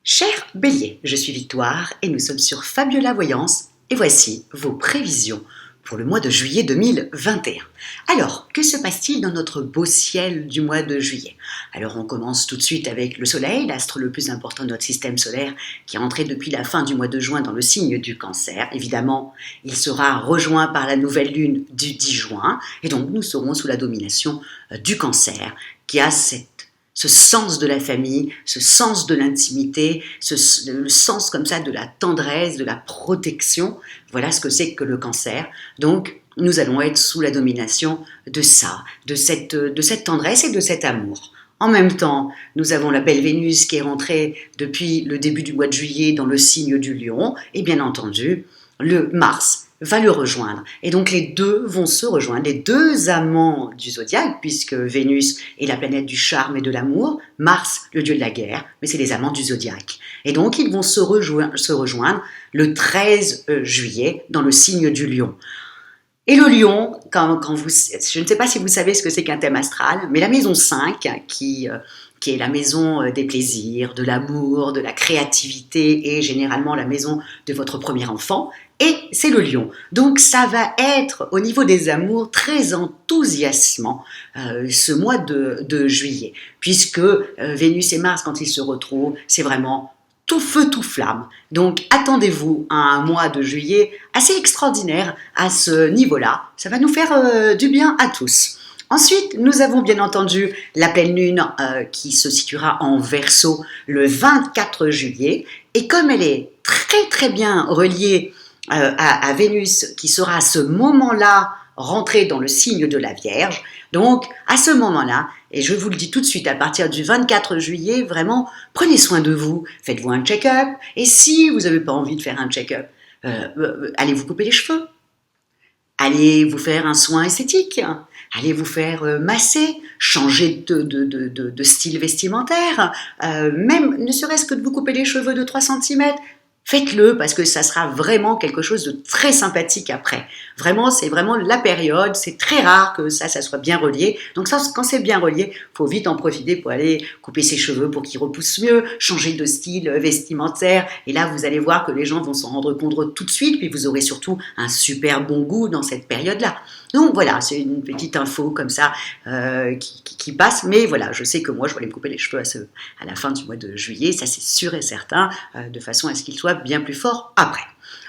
Cher Bélier, je suis Victoire et nous sommes sur Fabiola Voyance et voici vos prévisions pour le mois de juillet 2021. Alors, que se passe-t-il dans notre beau ciel du mois de juillet? Alors, on commence tout de suite avec le Soleil, l'astre le plus important de notre système solaire, qui est entré depuis la fin du mois de juin dans le signe du Cancer. Évidemment, il sera rejoint par la nouvelle lune du 10 juin et donc nous serons sous la domination du Cancer, qui a ce sens de la famille, ce sens de l'intimité, le sens comme ça de la tendresse, de la protection. Voilà ce que c'est que le Cancer. Donc, nous allons être sous la domination de ça, de cette tendresse et de cet amour. En même temps, nous avons la belle Vénus qui est rentrée depuis le début du mois de juillet dans le signe du Lion, et bien entendu, le Mars va le rejoindre. Et donc les deux vont se rejoindre, les deux amants du zodiaque, puisque Vénus est la planète du charme et de l'amour, Mars le dieu de la guerre, mais c'est les amants du zodiaque. Et donc ils vont se rejoindre le 13 juillet dans le signe du Lion. Et le lion, je ne sais pas si vous savez ce que c'est qu'un thème astral, mais la maison 5, qui est la maison des plaisirs, de l'amour, de la créativité et généralement la maison de votre premier enfant, et c'est le lion. Donc ça va être au niveau des amours très enthousiasmant ce mois de juillet, puisque Vénus et Mars, quand ils se retrouvent, c'est vraiment tout feu, tout flamme. Donc attendez-vous à un mois de juillet assez extraordinaire à ce niveau-là. Ça va nous faire du bien à tous. Ensuite, nous avons bien entendu la pleine lune qui se situera en Verseau le 24 juillet. Et comme elle est très très bien reliée à Vénus qui sera à ce moment-là rentrée dans le signe de la Vierge, donc à ce moment-là, et je vous le dis tout de suite, à partir du 24 juillet, vraiment, prenez soin de vous, faites-vous un check-up, et si vous n'avez pas envie de faire un check-up, allez vous couper les cheveux, allez vous faire un soin esthétique, allez vous faire masser, changer de style vestimentaire, même ne serait-ce que de vous couper les cheveux de 3 cm, faites-le parce que ça sera vraiment quelque chose de très sympathique après. Vraiment, c'est vraiment la période, c'est très rare que ça soit bien relié. Donc ça, quand c'est bien relié, faut vite en profiter pour aller couper ses cheveux pour qu'ils repoussent mieux, changer de style vestimentaire. Et là, vous allez voir que les gens vont s'en rendre compte tout de suite, puis vous aurez surtout un super bon goût dans cette période-là. Donc voilà, c'est une petite info comme ça qui passe. Mais voilà, je sais que moi, je vais aller me couper les cheveux à la fin du mois de juillet, ça c'est sûr et certain, de façon à ce qu'ils soient bien plus forts après.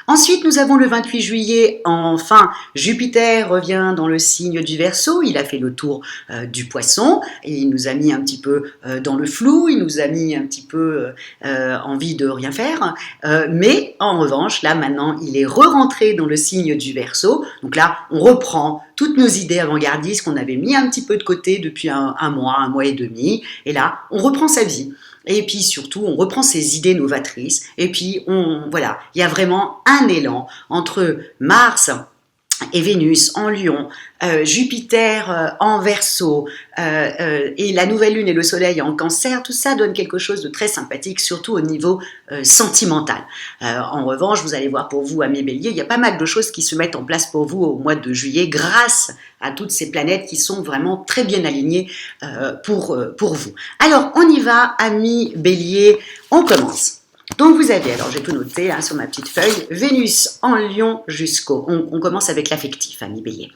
Ensuite, nous avons le 28 juillet, enfin, Jupiter revient dans le signe du Verseau, il a fait le tour du Poisson, et il nous a mis un petit peu dans le flou, il nous a mis un petit peu envie de rien faire, mais en revanche, là maintenant, il est re-rentré dans le signe du Verseau, donc là, on reprend toutes nos idées avant-gardistes qu'on avait mis un petit peu de côté depuis un mois et demi, et là, on reprend sa vie. Et puis surtout, on reprend ses idées novatrices. Et puis, voilà, il y a vraiment un élan entre Mars et Vénus en Lion, Jupiter en Verseau, et la nouvelle lune et le soleil en Cancer, tout ça donne quelque chose de très sympathique, surtout au niveau sentimental. En revanche, vous allez voir pour vous, amis Bélier, il y a pas mal de choses qui se mettent en place pour vous au mois de juillet grâce à toutes ces planètes qui sont vraiment très bien alignées pour vous. Alors, on y va, amis Bélier, on commence. Donc vous avez, alors j'ai tout noté hein, sur ma petite feuille, Vénus en Lion on commence avec l'affectif, ami Bélier.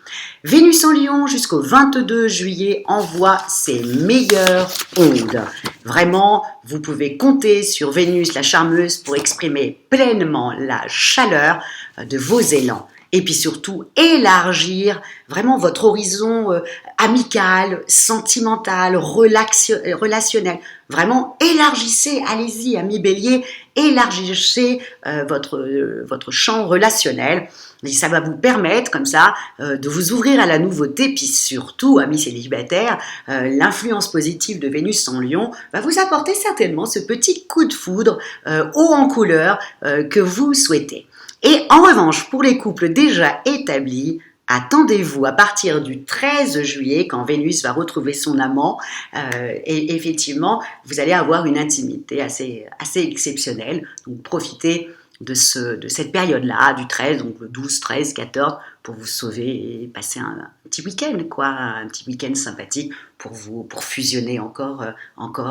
Vénus en Lion jusqu'au 22 juillet envoie ses meilleures ondes. Vraiment, vous pouvez compter sur Vénus la charmeuse pour exprimer pleinement la chaleur de vos élans. Et puis surtout, élargir vraiment votre horizon amical, sentimental, relationnel. Vraiment, élargissez, allez-y, amis Bélier, élargissez votre champ relationnel. Et ça va vous permettre, comme ça, de vous ouvrir à la nouveauté. Puis surtout, amis célibataires, l'influence positive de Vénus en Lion va vous apporter certainement ce petit coup de foudre haut en couleur que vous souhaitez. Et en revanche, pour les couples déjà établis, attendez-vous à partir du 13 juillet, quand Vénus va retrouver son amant, et effectivement, vous allez avoir une intimité assez exceptionnelle. Donc profitez de cette période-là, du 13, donc le 12, 13, 14, pour vous sauver et passer un petit week-end, quoi, un petit week-end sympathique pour fusionner encore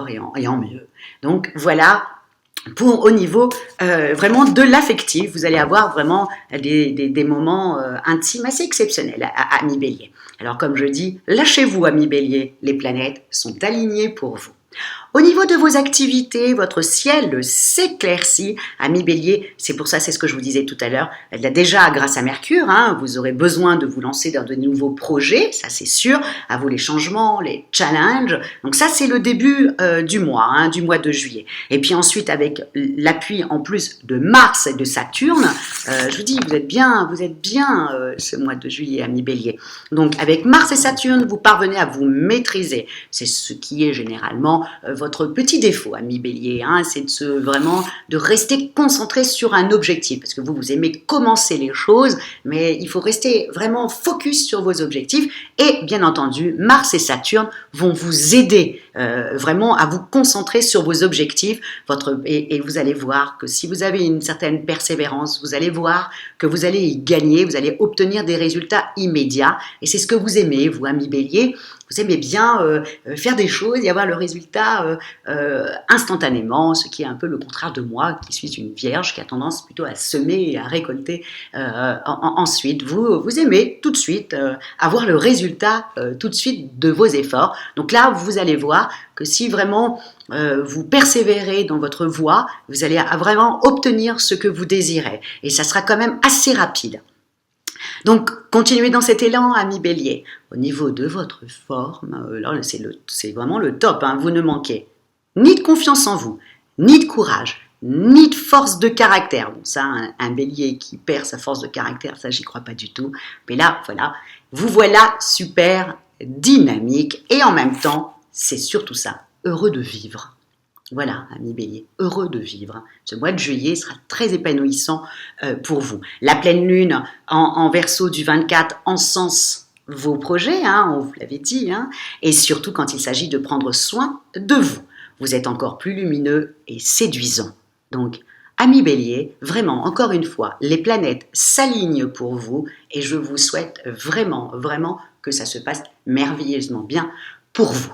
et en mieux. Donc voilà au niveau vraiment de l'affectif, vous allez avoir vraiment des moments intimes assez exceptionnels, amis Bélier. Alors comme je dis, lâchez-vous amis Bélier, les planètes sont alignées pour vous. Au niveau de vos activités, votre ciel s'éclaircit. Amis Bélier, c'est pour ça, c'est ce que je vous disais tout à l'heure. Déjà, grâce à Mercure, vous aurez besoin de vous lancer dans de nouveaux projets, ça c'est sûr. À vous les changements, les challenges. Donc ça, c'est le début du mois de juillet. Et puis ensuite, avec l'appui en plus de Mars et de Saturne, je vous dis, vous êtes bien ce mois de juillet, amis Bélier. Donc avec Mars et Saturne, vous parvenez à vous maîtriser. C'est ce qui est généralement votre petit défaut, ami Bélier, c'est vraiment de rester concentré sur un objectif, parce que vous aimez commencer les choses, mais il faut rester vraiment focus sur vos objectifs, et bien entendu, Mars et Saturne vont vous aider vraiment à vous concentrer sur vos objectifs, et vous allez voir que si vous avez une certaine persévérance, vous allez voir que vous allez y gagner, vous allez obtenir des résultats immédiats, et c'est ce que vous aimez, vous, ami Bélier. Vous aimez bien faire des choses et avoir le résultat instantanément, ce qui est un peu le contraire de moi, qui suis une vierge, qui a tendance plutôt à semer et à récolter ensuite. Vous aimez tout de suite avoir le résultat tout de suite de vos efforts. Donc là, vous allez voir que si vraiment vous persévérez dans votre voie, vous allez vraiment obtenir ce que vous désirez. Et ça sera quand même assez rapide. Donc, continuez dans cet élan, ami Bélier. Au niveau de votre forme, là, c'est vraiment le top. Vous ne manquez ni de confiance en vous, ni de courage, ni de force de caractère. Bon, ça, un Bélier qui perd sa force de caractère, ça, j'y crois pas du tout. Mais là, voilà, vous voilà super dynamique et en même temps, c'est surtout ça, heureux de vivre. Voilà, ami Bélier, heureux de vivre. Ce mois de juillet sera très épanouissant pour vous. La pleine lune en Verseau du 24 encense vos projets, on vous l'avait dit, et surtout quand il s'agit de prendre soin de vous. Vous êtes encore plus lumineux et séduisant. Donc, ami Bélier, vraiment, encore une fois, les planètes s'alignent pour vous et je vous souhaite vraiment, vraiment que ça se passe merveilleusement bien pour vous.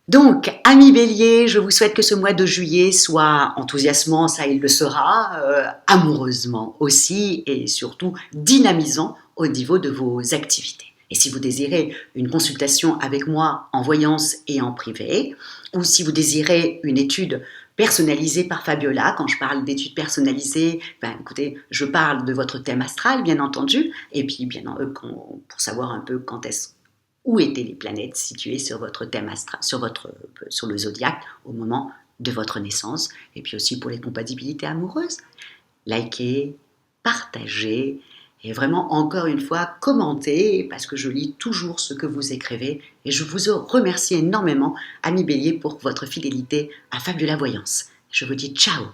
Donc, amis Bélier, je vous souhaite que ce mois de juillet soit enthousiasmant, ça il le sera, amoureusement aussi et surtout dynamisant au niveau de vos activités. Et si vous désirez une consultation avec moi en voyance et en privé, ou si vous désirez une étude personnalisée par Fabiola, quand je parle d'études personnalisées, écoutez, je parle de votre thème astral, bien entendu, et puis pour savoir un peu où étaient les planètes situées sur votre thème astral, sur le zodiaque au moment de votre naissance, et puis aussi pour les compatibilités amoureuses. Likez, partagez, et vraiment, encore une fois, commentez, parce que je lis toujours ce que vous écrivez, et je vous remercie énormément, ami Bélier, pour votre fidélité à Fabiola Voyance. Je vous dis ciao.